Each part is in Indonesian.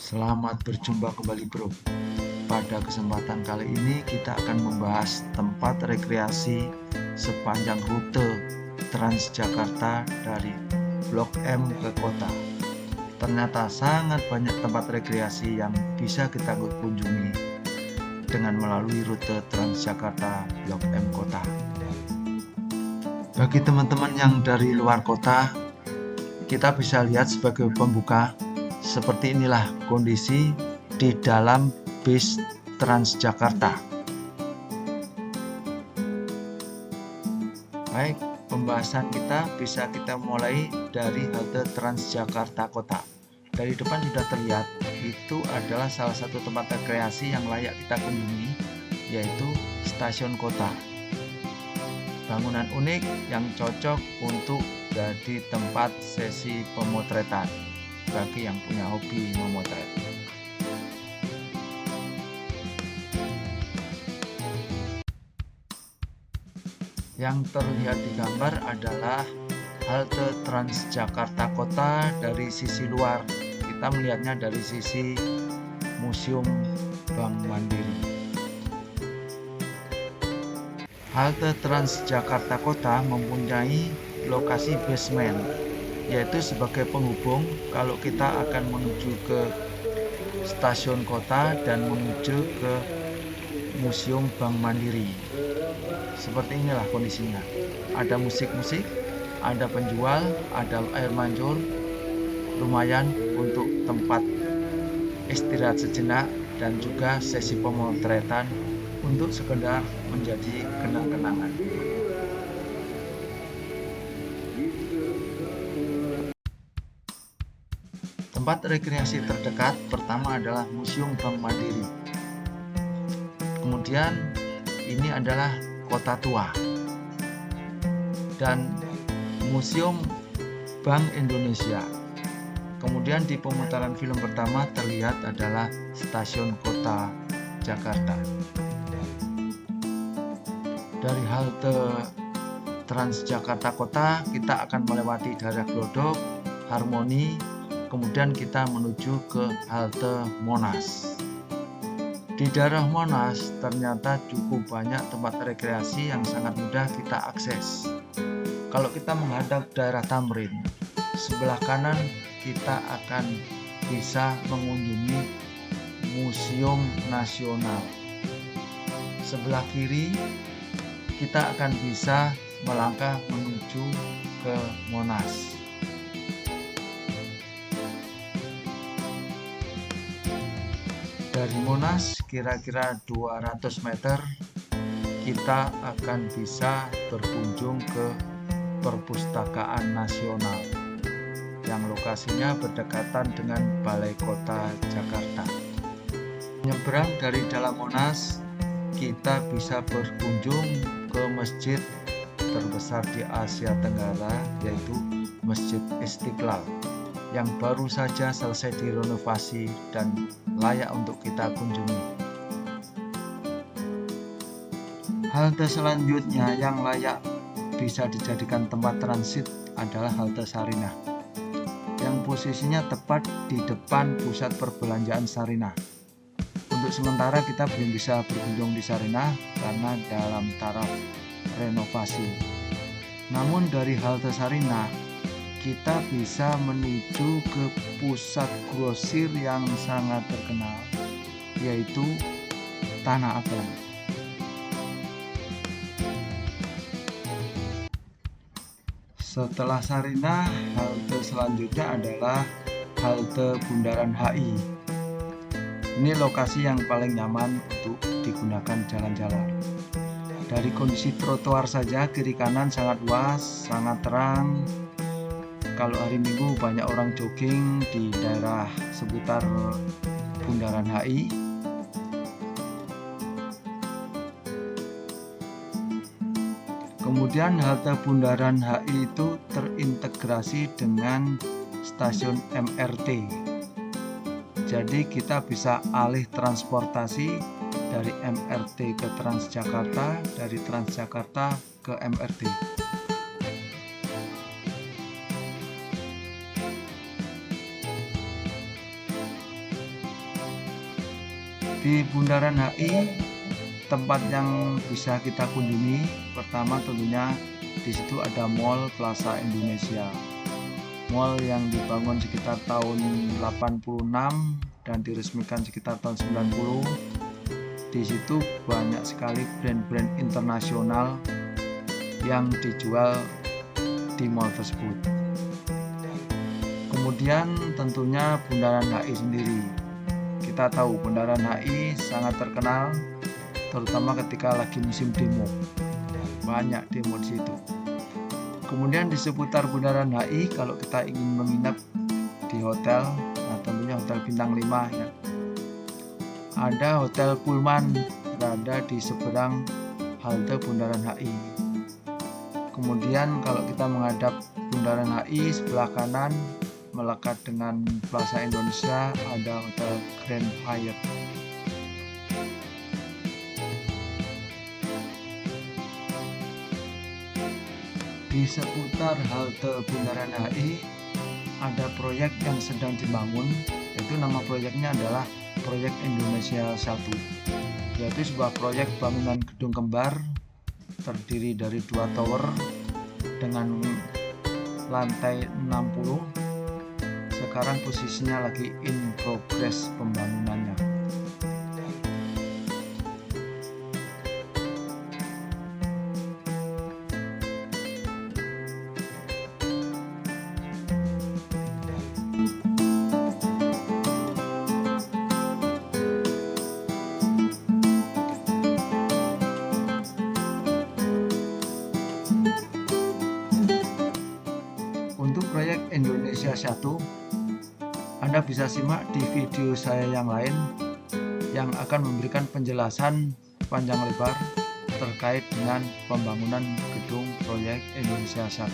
Selamat berjumpa kembali bro. Pada kesempatan kali ini kita akan membahas tempat rekreasi sepanjang rute Transjakarta dari Blok M ke kota. Ternyata sangat banyak tempat rekreasi yang bisa kita kunjungi dengan melalui rute Transjakarta Blok M kota. Bagi teman-teman yang dari luar kota, kita bisa lihat sebagai pembuka, seperti inilah kondisi di dalam bis Transjakarta. Baik, pembahasan kita bisa kita mulai dari halte Transjakarta Kota. Dari depan sudah terlihat, itu adalah salah satu tempat rekreasi yang layak kita kunjungi, yaitu stasiun kota. Bangunan unik yang cocok untuk jadi tempat sesi pemotretan bagi yang punya hobi memotret. Yang terlihat di gambar adalah halte Transjakarta Kota dari sisi luar. Kita melihatnya dari sisi Museum Bank Mandiri. Halte Transjakarta Kota mempunyai lokasi basement, yaitu sebagai penghubung kalau kita akan menuju ke stasiun kota dan menuju ke Museum Bank Mandiri. Seperti inilah kondisinya. Ada musik-musik, ada penjual, ada air mancur, lumayan untuk tempat istirahat sejenak dan juga sesi pemotretan untuk sekedar menjadi kenang-kenangan. Tempat rekreasi terdekat pertama adalah Museum Bank Mandiri. Kemudian ini adalah Kota Tua dan Museum Bank Indonesia. Kemudian di pemutaran film pertama terlihat adalah Stasiun Kota Jakarta. Dari halte Transjakarta Kota kita akan melewati daerah Glodok, Harmoni, kemudian kita menuju ke halte Monas. Di daerah Monas ternyata cukup banyak tempat rekreasi yang sangat mudah kita akses. Kalau kita menghadap daerah Tamrin, sebelah kanan kita akan bisa mengunjungi Museum Nasional. Sebelah kiri kita akan bisa melangkah menuju ke Monas. Dari Monas kira-kira 200 meter kita akan bisa berkunjung ke Perpustakaan Nasional yang lokasinya berdekatan dengan Balai Kota Jakarta. Menyeberang dari dalam Monas, kita bisa berkunjung ke masjid terbesar di Asia Tenggara, yaitu Masjid Istiqlal, yang baru saja selesai direnovasi dan layak untuk kita kunjungi. Halte selanjutnya yang layak bisa dijadikan tempat transit adalah halte Sarinah, yang posisinya tepat di depan pusat perbelanjaan Sarinah. Untuk sementara kita belum bisa berkunjung di Sarinah karena dalam taraf renovasi. Namun dari halte Sarinah kita bisa menuju ke pusat grosir yang sangat terkenal, yaitu Tanah Abang. Setelah Sarinah, halte selanjutnya adalah halte Bundaran HI. Ini lokasi yang paling nyaman untuk digunakan jalan-jalan. Dari kondisi trotoar saja, kiri kanan sangat luas, sangat terang. Kalau hari Minggu banyak orang jogging di daerah seputar Bundaran HI. Kemudian halte Bundaran HI itu terintegrasi dengan stasiun MRT. Jadi kita bisa alih transportasi dari MRT ke Transjakarta, dari Transjakarta ke MRT. Di Bundaran HI, tempat yang bisa kita kunjungi pertama tentunya di situ ada Mall Plaza Indonesia. Mall yang dibangun sekitar tahun 86 dan diresmikan sekitar tahun 90. Di situ banyak sekali brand-brand internasional yang dijual di mall tersebut. Kemudian tentunya Bundaran HI sendiri. Kita tahu Bundaran HI sangat terkenal terutama ketika lagi musim demo. Banyak demo di situ. Kemudian di seputar Bundaran HI kalau kita ingin menginap di hotel, nah tentunya hotel bintang 5 ya. Ada Hotel Pullman berada di seberang halte Bundaran HI. Kemudian kalau kita menghadap Bundaran HI sebelah kanan melekat dengan Plaza Indonesia ada Hotel Grand Hyatt. Di seputar halte Bundaran HI ada proyek yang sedang dibangun, yaitu nama proyeknya adalah Proyek Indonesia 1, yaitu sebuah proyek bangunan gedung kembar terdiri dari 2 tower dengan lantai 60. Sekarang posisinya lagi in progress pembangunannya. Untuk proyek Indonesia 1, Anda bisa simak di video saya yang lain yang akan memberikan penjelasan panjang lebar terkait dengan pembangunan gedung proyek Indonesia 1.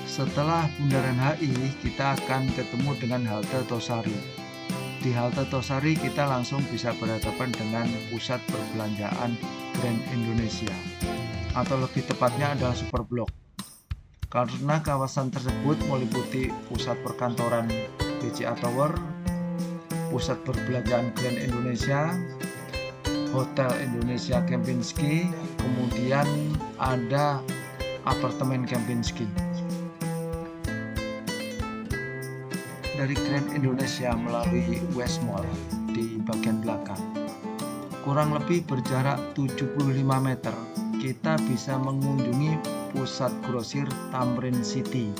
Setelah Bundaran HI, kita akan ketemu dengan halte Tosari. Di halte Tosari kita langsung bisa berhadapan dengan pusat perbelanjaan Grand Indonesia, atau lebih tepatnya adalah Super Blok. Karena kawasan tersebut meliputi pusat perkantoran BCA Tower, pusat perbelanjaan Grand Indonesia, Hotel Indonesia Kempinski, kemudian ada apartemen Kempinski. Dari Grand Indonesia melalui West Mall di bagian belakang, kurang lebih berjarak 75 meter, kita bisa mengunjungi pusat grosir Tamrin City.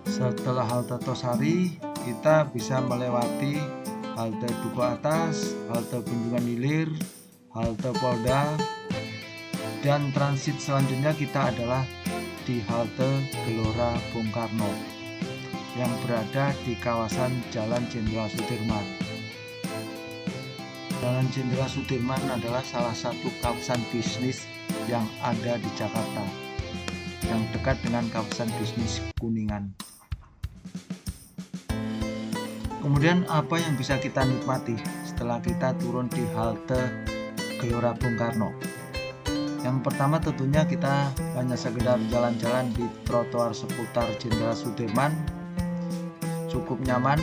Setelah halte Tosari, kita bisa melewati halte Duku Atas, halte Bendungan Hilir, halte Polda, dan transit selanjutnya kita adalah di halte Gelora Bung Karno yang berada di kawasan Jalan Jenderal Sudirman. Jalan Jenderal Sudirman adalah salah satu kawasan bisnis yang ada di Jakarta, yang dekat dengan kawasan bisnis Kuningan. Kemudian apa yang bisa kita nikmati setelah kita turun di halte Gelora Bung Karno? Yang pertama tentunya kita hanya sekedar jalan-jalan di trotoar seputar Jenderal Sudirman, cukup nyaman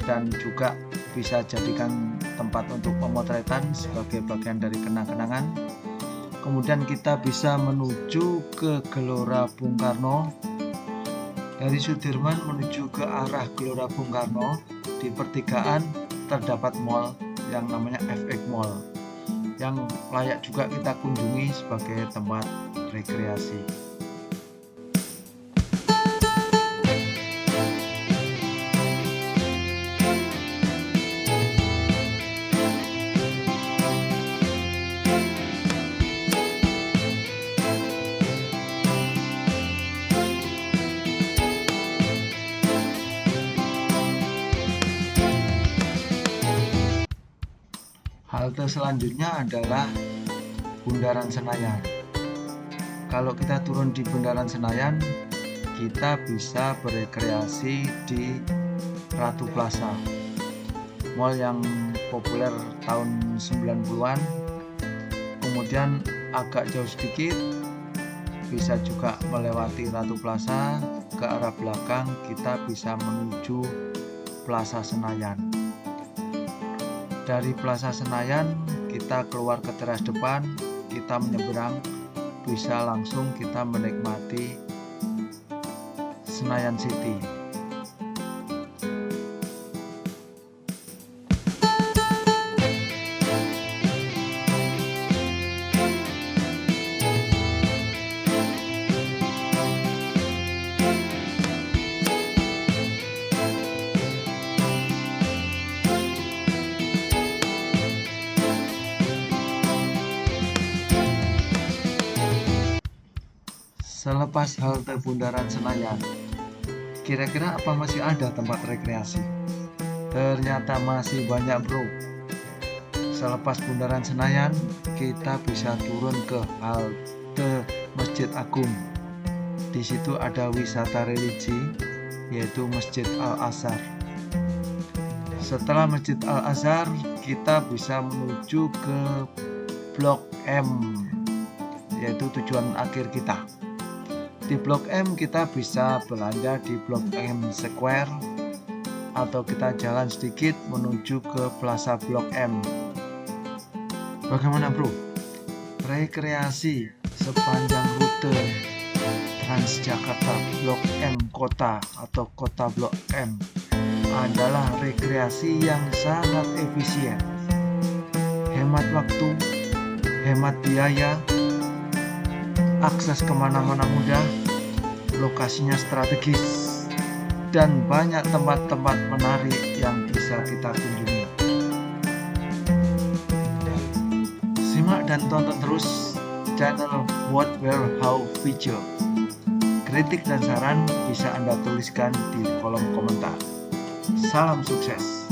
dan juga bisa jadikan tempat untuk pemotretan sebagai bagian dari kenang-kenangan. Kemudian kita bisa menuju ke Gelora Bung Karno. Dari Sudirman menuju ke arah Gelora Bung Karno, di pertigaan terdapat mall yang namanya FX Mall, yang layak juga kita kunjungi sebagai tempat rekreasi. Halte selanjutnya adalah Bundaran Senayan. Kalau kita turun di Bundaran Senayan, kita bisa berekreasi di Ratu Plaza, mall yang populer tahun 90-an. Kemudian agak jauh sedikit bisa juga melewati Ratu Plaza ke arah belakang, kita bisa menuju Plaza Senayan. Dari Plaza Senayan kita keluar ke teras depan, kita menyeberang, bisa langsung kita menikmati Senayan City. Selepas halte Bundaran Senayan, kira-kira apa masih ada tempat rekreasi? Ternyata masih banyak, bro. Selepas Bundaran Senayan, kita bisa turun ke halte Masjid Agung. Di situ ada wisata religi, yaitu Masjid Al-Azhar. Setelah Masjid Al-Azhar, kita bisa menuju ke Blok M, yaitu tujuan akhir kita. Di Blok M kita bisa belanja di Blok M Square, atau kita jalan sedikit menuju ke Plaza Blok M. Bagaimana, bro? Rekreasi sepanjang rute Transjakarta Blok M Kota atau Kota Blok M adalah rekreasi yang sangat efisien, hemat waktu, hemat biaya, akses kemana-mana mudah, lokasinya strategis, dan banyak tempat-tempat menarik yang bisa kita kunjungi. Simak dan tonton terus channel What, Where, How Video. Kritik dan saran bisa Anda tuliskan di kolom komentar. Salam sukses!